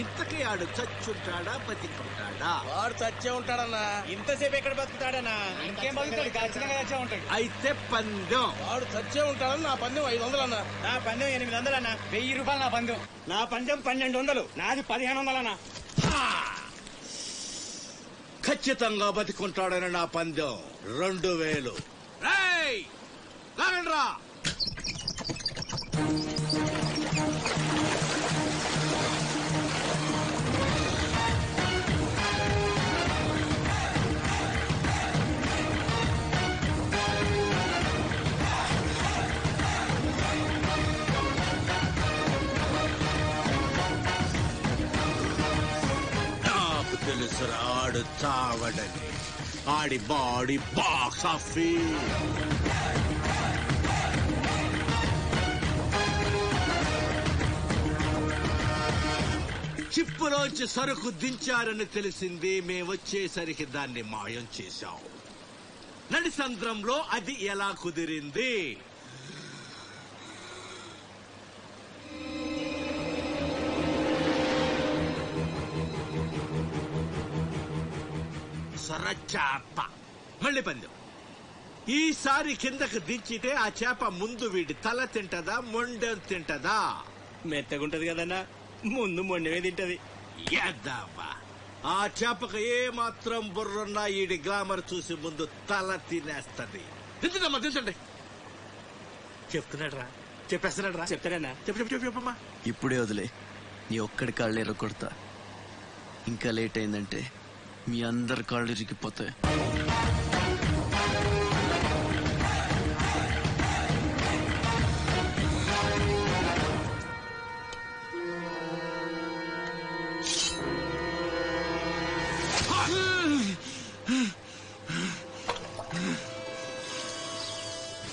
ఇంతకీ ఆడు చచ్చుంటాడా బతికుంటాడా? వాడు చచ్చే ఉంటాడన్నా. ఇంతసేపు ఎక్కడ బతుకుతాడన్నా? ఇంకేం బతుకుతాడు, ఖచ్చితంగా చచ్చే ఉంటాడు. అయితే పందెం. వాడు చచ్చే ఉంటాడని నా పందెం 500 అన్నా. నా పందెం 800 అన్నా. 1000 రూపాయలు నా పందెం. నా పందెం 1200, నాది 1500 అన్నా. ఖచ్చితంగా బతికుంటాడని నా పందెం 2000. రేయ్ లాగండ్రా. తెలుసురా ఆడు చావడని. ఆడి బాడీ బాక్స్ ఆఫీస్. చిప్పులోంచి సరుకు దించారని తెలిసింది. మేమొచ్చేసరికి దాన్ని మాయం చేశాం. నడిసంద్రంలో అది ఎలా కుదిరింది? సొరచాప. మళ్ళీ పందెం. ఈసారి కిందకు దించితే ఆ చేప ముందు వీడి తల తింటదా మొండెం తింటదా? మెత్తగుంటది కదన్నా, ముందు మొండమే తింటది. యాదవ్వా, ఆ చేపకు ఏ మాత్రం బుర్రున్నా ఈడి గ్లామర్ చూసి ముందు తల తినేస్తది. తింటుందమ్మా, తింటండి. చెప్తున్నాడు రా, చెప్పేస్తున్నాడు రా. చెప్తాడన్నా. చెప్పమ్మా. ఇప్పుడే వదిలే, నీ ఒక్కడి కాళ్ళు ఎర్రకొడతా. ఇంకా లేట్ అయిందంటే మీ అందరి కాళ్ళు ఇరిగిపోతాయి.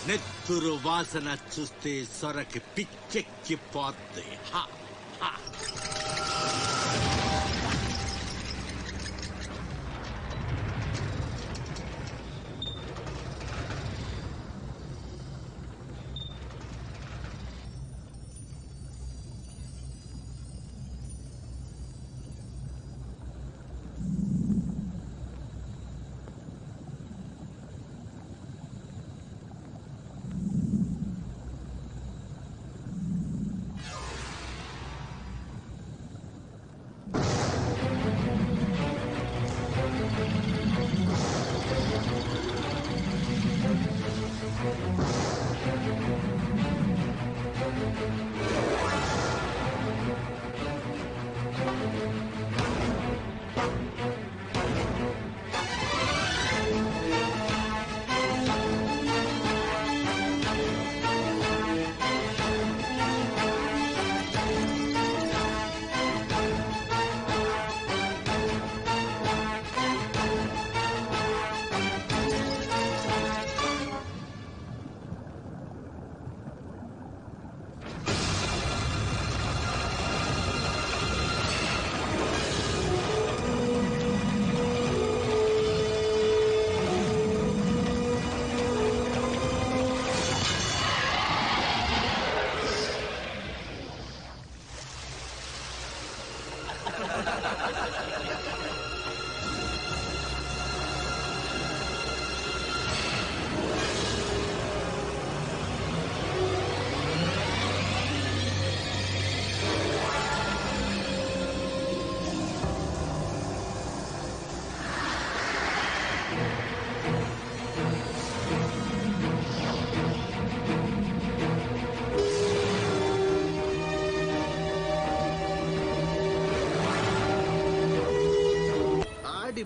నెత్తురు వాసన చూస్తే సొరకి పిచ్చెక్కిపోద్ది.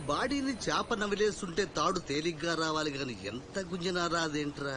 బాడీని చేప నవిలేస్తుంటే తాడు తేలిగ్గా రావాలి గాని ఎంత గుంజినా రాదేంట్రా?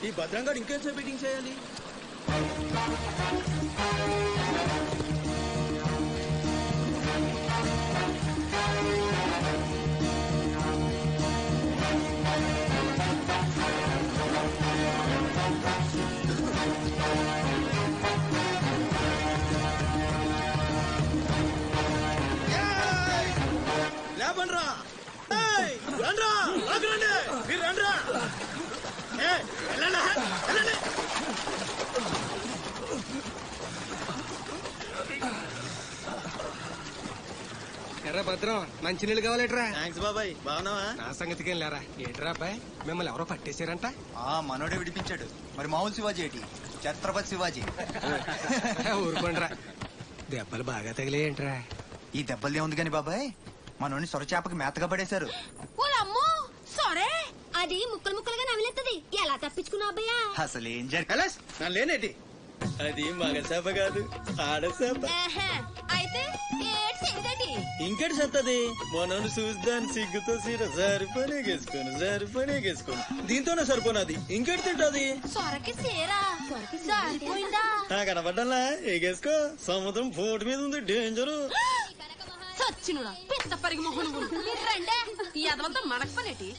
ఈ భద్రంగా ఇంకేం మీటింగ్ చేయాలి? లేపండ్రా, రండ్రా, రండి, మీరు రండ్రా. ఎర్ర భద్రం మంచినీళ్ళు కావాలేట్రా? థ్యాంక్స్ బాబాయ్, బాగున్నావా? నా సంగతికేం లేరా. ఏట్రా అబ్బాయి, మిమ్మల్ని ఎవరో పట్టేశారంట? మనోడే విడిపించాడు. మరి మామూలు శివాజీ ఏంటి? ఛత్రపతి శివాజీ. ఊరుకోండ్రా. దెబ్బలు బాగా తగిలేయంట్రా? ఈ దెబ్బలదే ఉంది కాని బాబాయ్, మనోని సొరచేపకి మేతగా పడేశారు. అది ముక్కలు ముక్కలుగా నమిలేస్తుంది. ఎలా తప్పించుకున్నావు అబ్బయ్యా? అసలు ఏం జరిగింది? కలాస్ నా లేనేటి, అది మగ చేప కాదు, ఆడ చేప. అయితే ఇంకేటి చెప్తాది? మనోని చూద్దాని సిగ్గుతో సీర సరిపనేగేసుకోను దీంతోనే సరిపోనాది. ఇంకేటి తింటాది? సొరకి సీరా సరిపోయిందా? కనబడ్డా ఎగేసుకో. సముద్రం పోటు మీద ఉంది, డేంజరు. సచ్చినుడా పిత్త పరిగి మొహను రండే ఈ అదవంతా మనకు పనేటి.